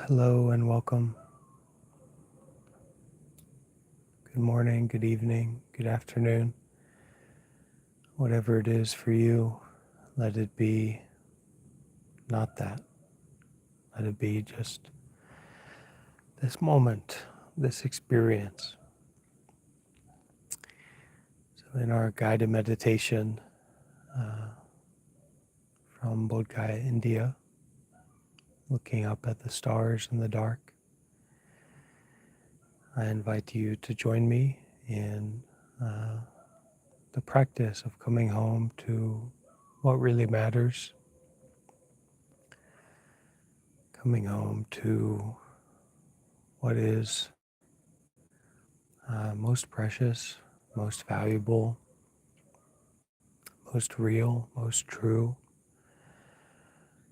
Hello and welcome. Good morning, good evening, good afternoon. Whatever it is for you, let it be not that. Let it be just this moment, this experience. So, in our guided meditation uh, from Bodh Gaya, India, looking up at the stars in the dark, I invite you to join me in the practice of coming home to what really matters, coming home to what is most precious, most valuable, most real, most true,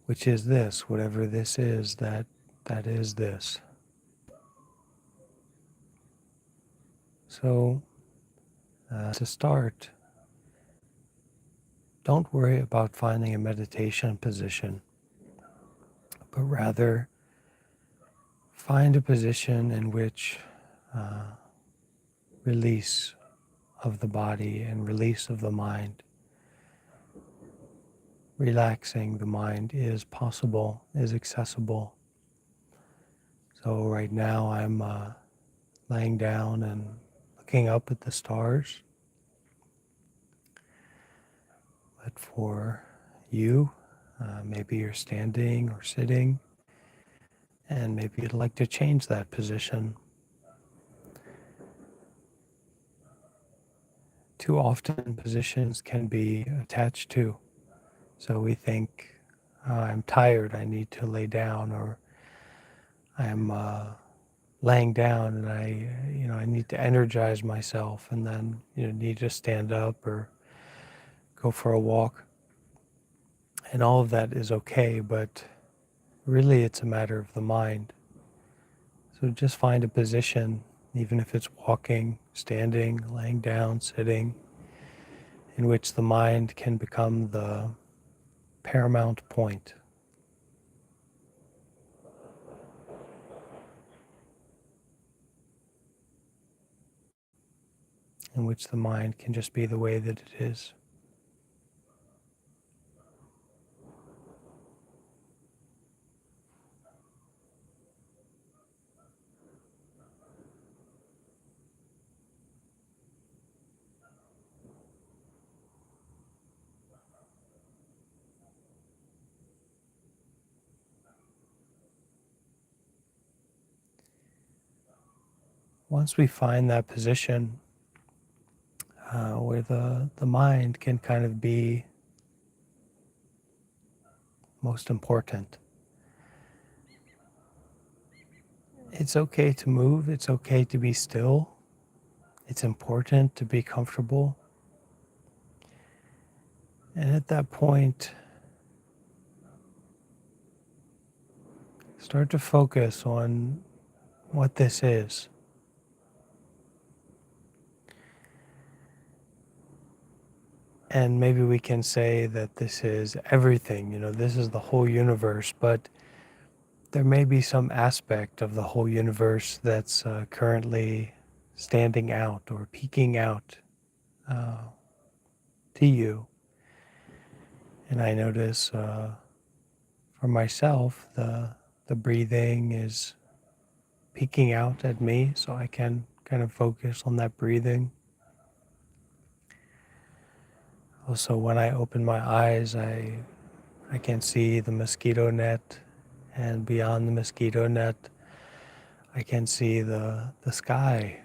which is this, whatever this is, that is this. So, to start, don't worry about finding a meditation position, but rather find a position in which release of the body and release of the mind, relaxing the mind is possible, is accessible. So right now I'm laying down and looking up at the stars. But for you, maybe you're standing or sitting, and maybe you'd like to change that position. Too often, positions can be attached to. So we think, I'm tired, I need to lay down, or I'm laying down and I need to energize myself, and then need to stand up or go for a walk. And all of that is okay, but really it's a matter of the mind. So just find a position, even if it's walking, standing, laying down, sitting, in which the mind can become the paramount point, in which the mind can just be the way that it is. Once we find that position where the mind can kind of be most important, it's okay to move, it's okay to be still, it's important to be comfortable. And at that point, start to focus on what this is. And maybe we can say that this is everything, this is the whole universe, but there may be some aspect of the whole universe that's currently standing out or peeking out uh, to you. And I notice for myself, the breathing is peeking out at me, so I can kind of focus on that breathing. Also, when I open my eyes, I can see the mosquito net, and beyond the mosquito net, I can see the sky,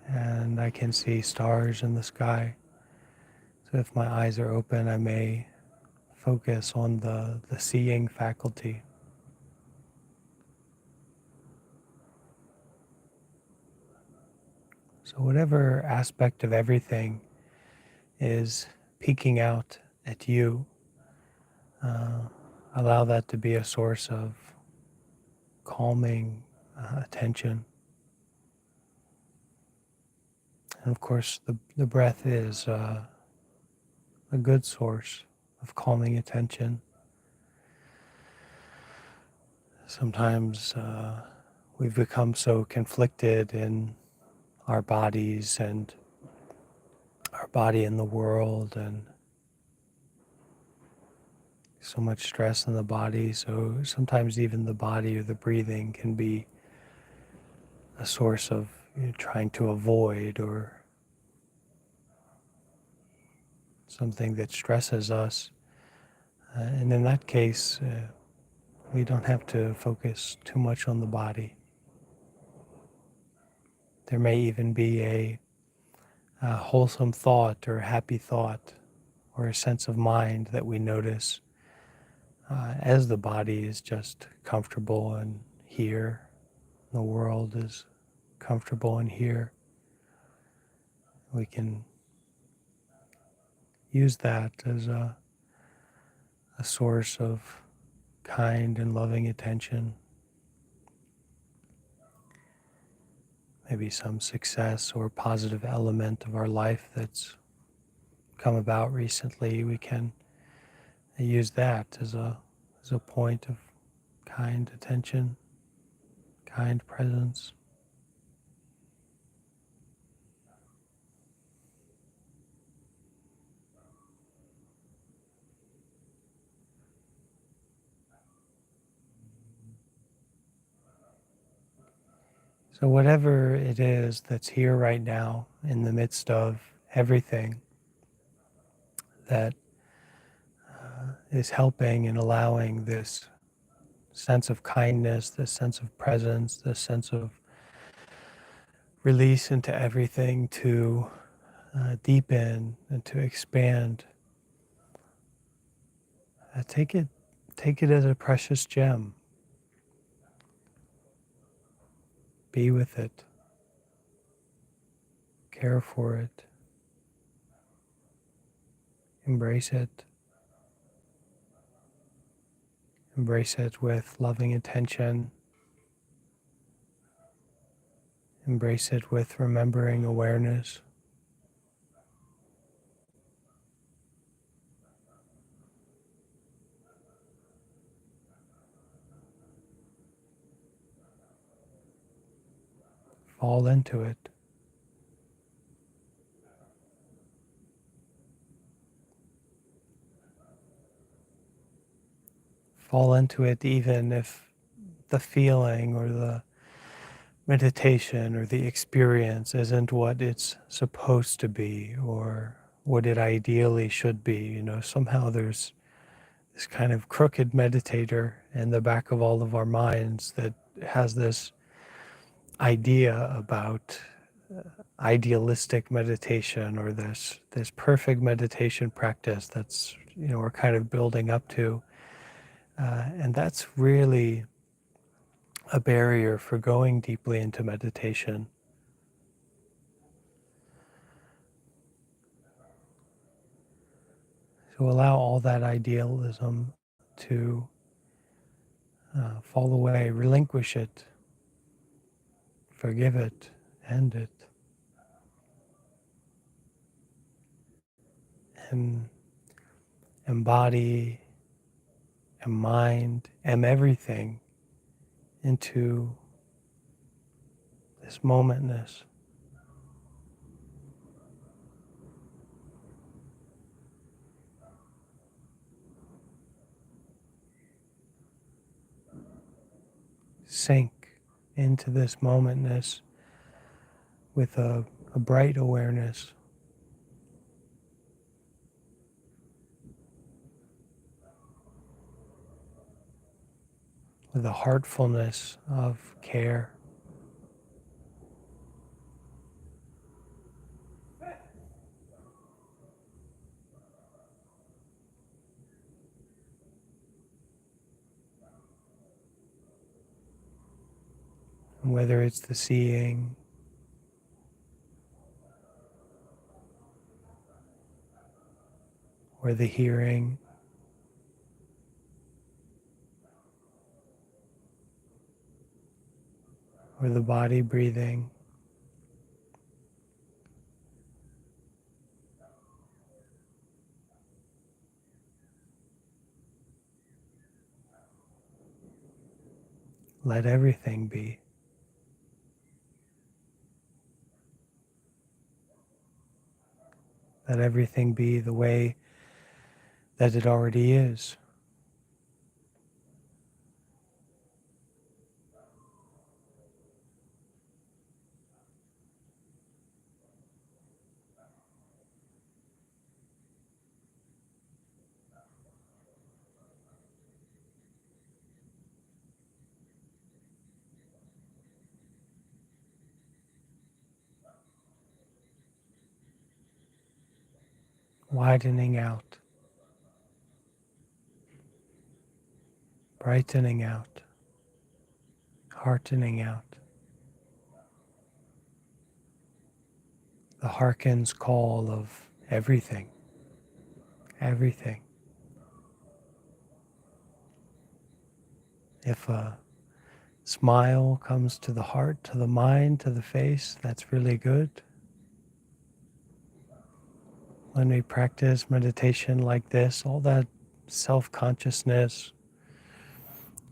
and I can see stars in the sky. So if my eyes are open, I may focus on the seeing faculty. So whatever aspect of everything is peeking out at you, uh, allow that to be a source of calming attention. And of course, the breath is a good source of calming attention. Sometimes we've become so conflicted in our bodies and our body in the world, and so much stress in the body. So sometimes even the body or the breathing can be a source of trying to avoid, or something that stresses us. And in that case, we don't have to focus too much on the body. There may even be a wholesome thought or a happy thought or a sense of mind that we notice as the body is just comfortable and here, the world is comfortable and here. We can use that as a source of kind and loving attention. Maybe some success or positive element of our life that's come about recently, we can use that as a point of kind attention, kind presence. So whatever it is that's here right now in the midst of everything that is helping and allowing this sense of kindness, this sense of presence, this sense of release into everything to deepen and to expand. Take it as a precious gem. Be with it. Care for it. Embrace it. Embrace it with loving attention. Embrace it with remembering awareness. Fall into it. Fall into it even if the feeling or the meditation or the experience isn't what it's supposed to be or what it ideally should be. Somehow there's this kind of crooked meditator in the back of all of our minds that has this idea about idealistic meditation, or this perfect meditation practice that's we're kind of building up to, and that's really a barrier for going deeply into meditation. So allow all that idealism to fall away, relinquish it, forgive it, end it, and embody and mind and everything into this momentness. Sink into this momentness with a bright awareness, with a heartfulness of care. And whether it's the seeing, or the hearing, or the body breathing, let everything be. Let everything be the way that it already is. Widening out, brightening out, heartening out. The hearken's call of everything, everything. If a smile comes to the heart, to the mind, to the face, that's really good. When we practice meditation like this, all that self-consciousness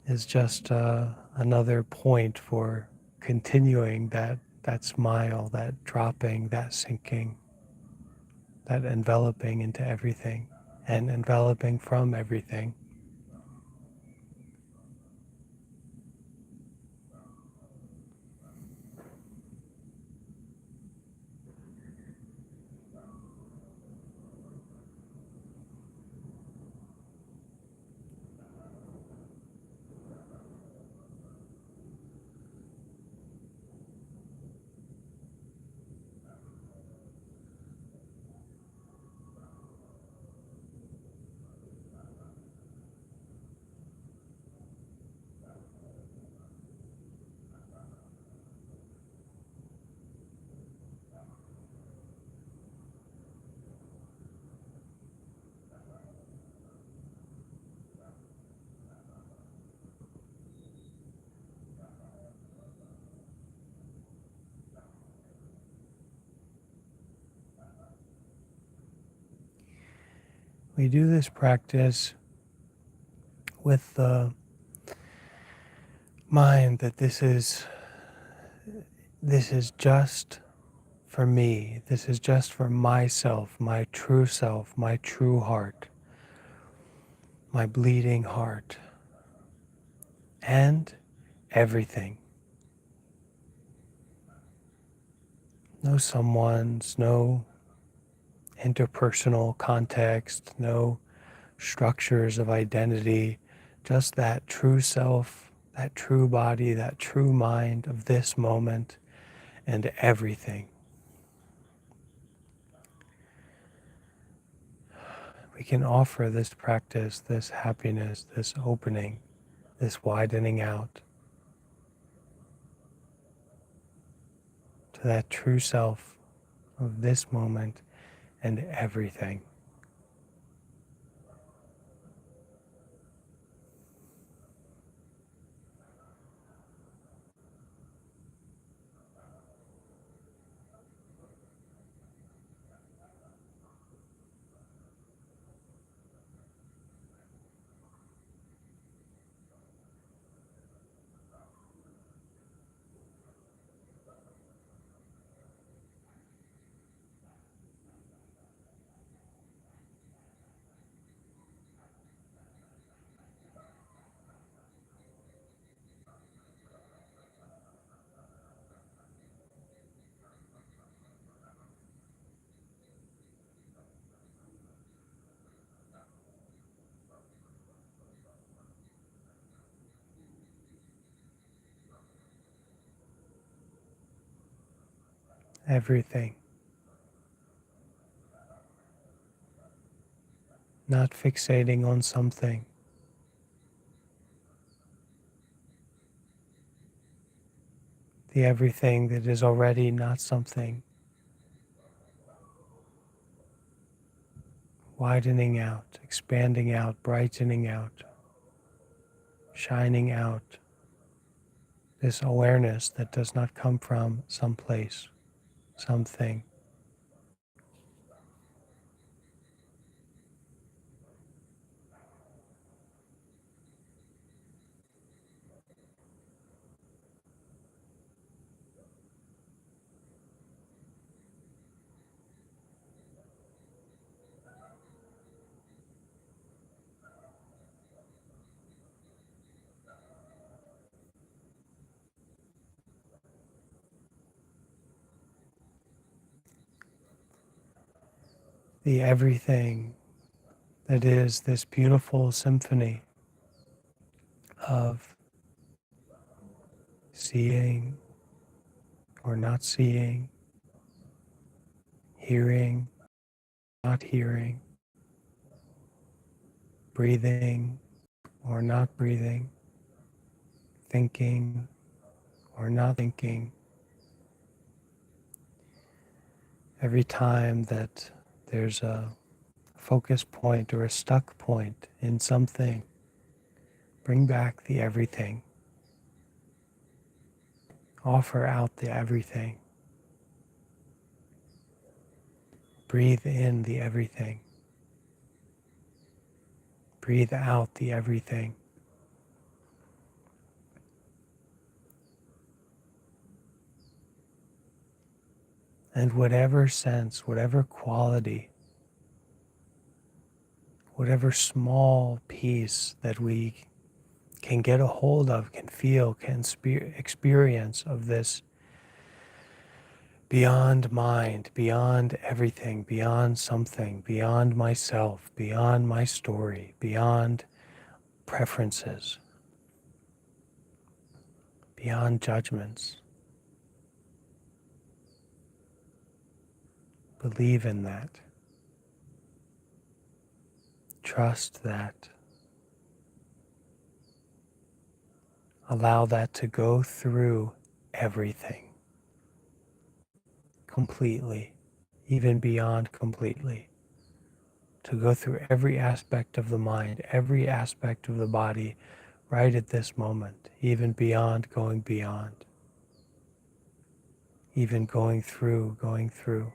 is just another point for continuing that smile, that dropping, that sinking, that enveloping into everything and enveloping from everything. We do this practice with the mind that this is just for me. This is just for myself, my true self, my true heart, my bleeding heart, and everything. No someone's, no interpersonal context, no structures of identity, just that true self, that true body, that true mind of this moment and everything. We can offer this practice, this happiness, this opening, this widening out to that true self of this moment and everything. Everything. Not fixating on something. The everything that is already not something. Widening out, expanding out, brightening out, shining out. This awareness that does not come from some place, something. the everything that is this beautiful symphony of seeing or not seeing, hearing, not hearing, breathing or not breathing, thinking or not thinking. Every time that there's a focus point or a stuck point in something, bring back the everything. Offer out the everything. Breathe in the everything. Breathe out the everything. And whatever sense, whatever quality, whatever small piece that we can get a hold of, can feel, can experience of this beyond mind, beyond everything, beyond something, beyond myself, beyond my story, beyond preferences, beyond judgments. Believe in that. Trust that. Allow that to go through everything completely, even beyond completely. To go through every aspect of the mind, every aspect of the body, right at this moment, even beyond going beyond, even going through.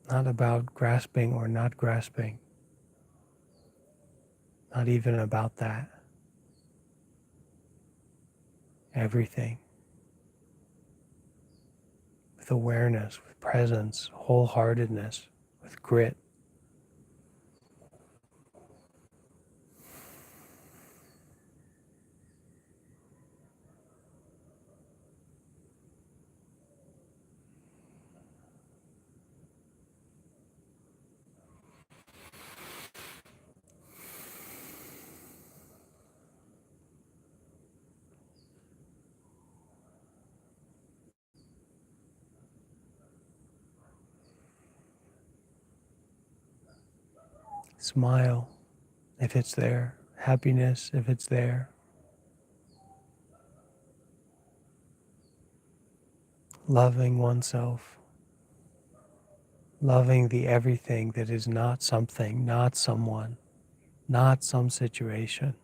Not about grasping or not grasping, not even about that. Everything. With awareness, with presence, wholeheartedness, with grit. Smile if it's there. Happiness if it's there. Loving oneself. Loving the everything that is not something, not someone, not some situation.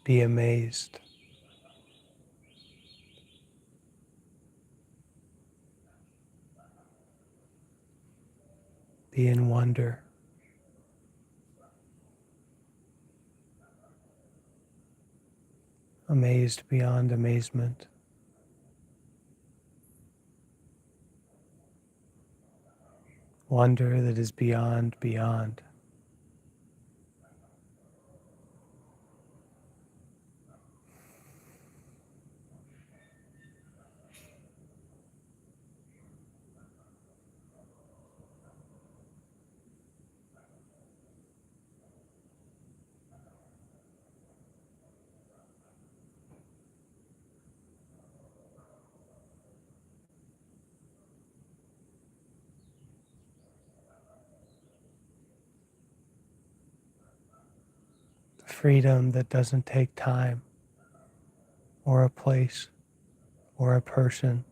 Be amazed. Be in wonder. Amazed beyond amazement. Wonder that is beyond beyond. Freedom that doesn't take time or a place or a person.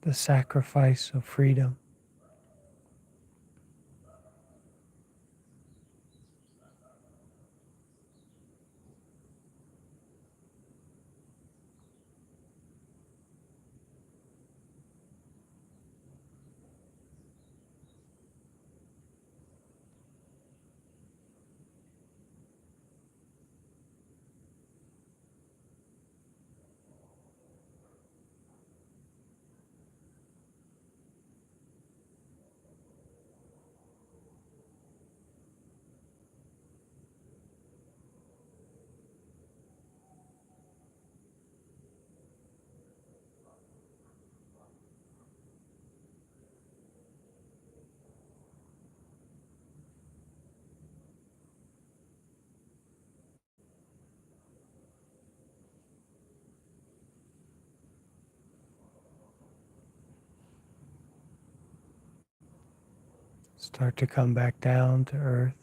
the sacrifice of freedom. Start to come back down to earth.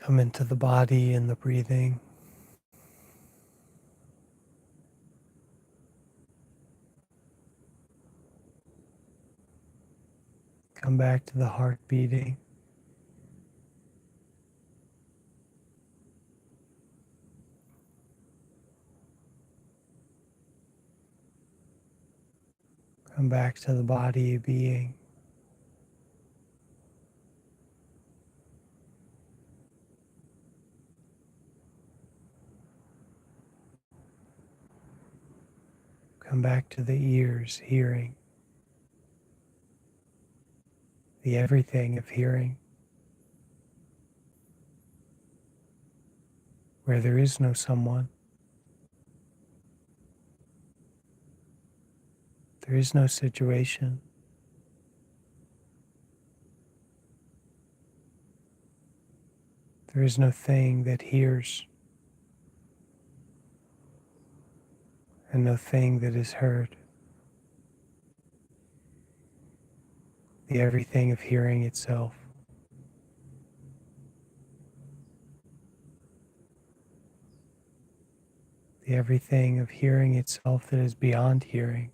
Come into the body and the breathing. Come back to the heart beating. Come back to the body being. Come back to the ears hearing. The everything of hearing. Where there is no someone. There is no situation. There is no thing that hears and no thing that is heard. The everything of hearing itself. The everything of hearing itself that is beyond hearing.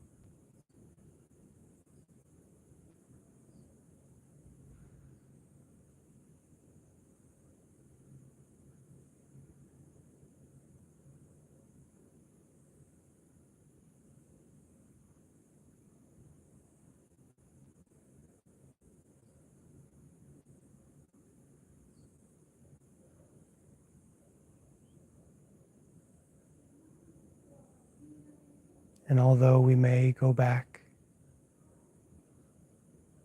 And although we may go back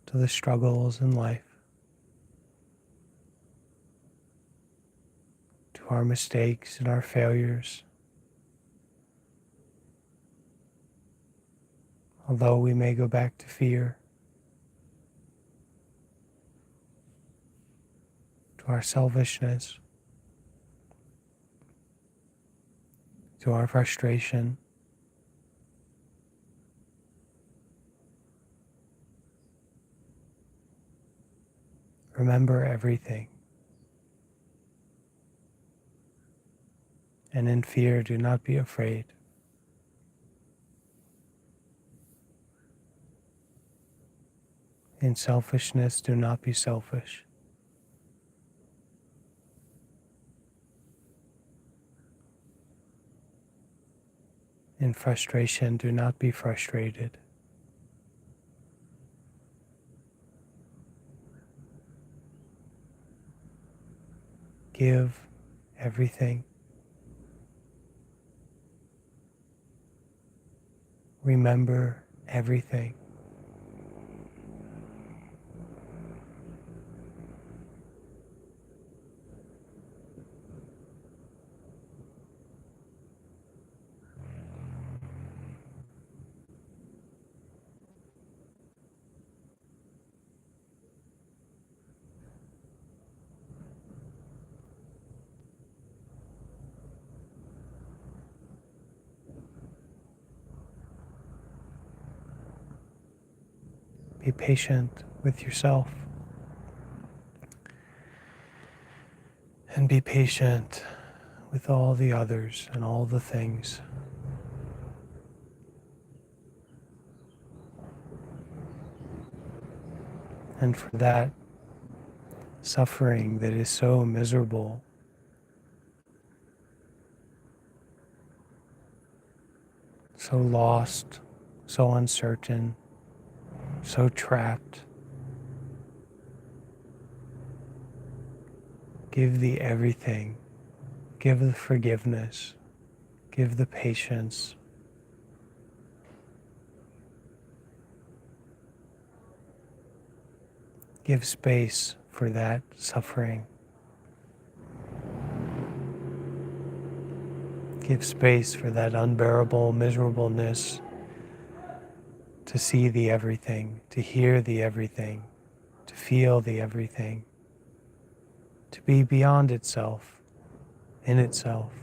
to the struggles in life, to our mistakes and our failures, although we may go back to fear, to our selfishness, to our frustration, remember everything. And in fear, do not be afraid. In selfishness, do not be selfish. In frustration, do not be frustrated. Give everything. Remember everything. Be patient with yourself. And be patient with all the others and all the things. And for that suffering that is so miserable, so lost, so uncertain, so trapped, give the everything, give the forgiveness, give the patience. Give space for that suffering. Give space for that unbearable miserableness to see the everything, to hear the everything, to feel the everything, to be beyond itself, in itself,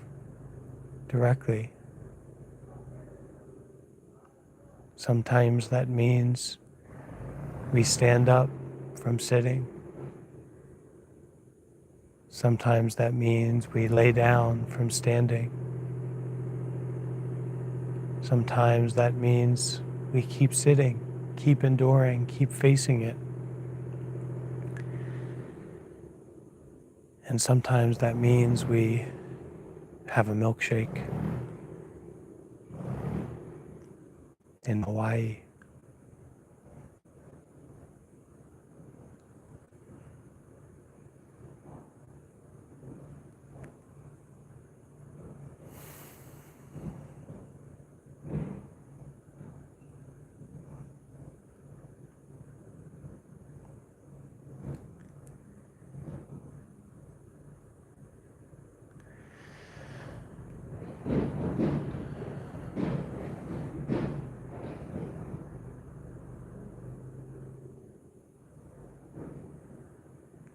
directly. Sometimes that means we stand up from sitting. Sometimes that means we lay down from standing. Sometimes that means we keep sitting, keep enduring, keep facing it. And sometimes that means we have a milkshake in Hawaii.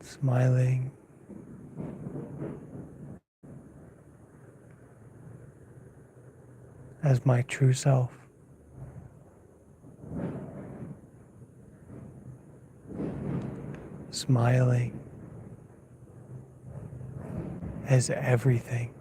Smiling, as my true self. Smiling as everything.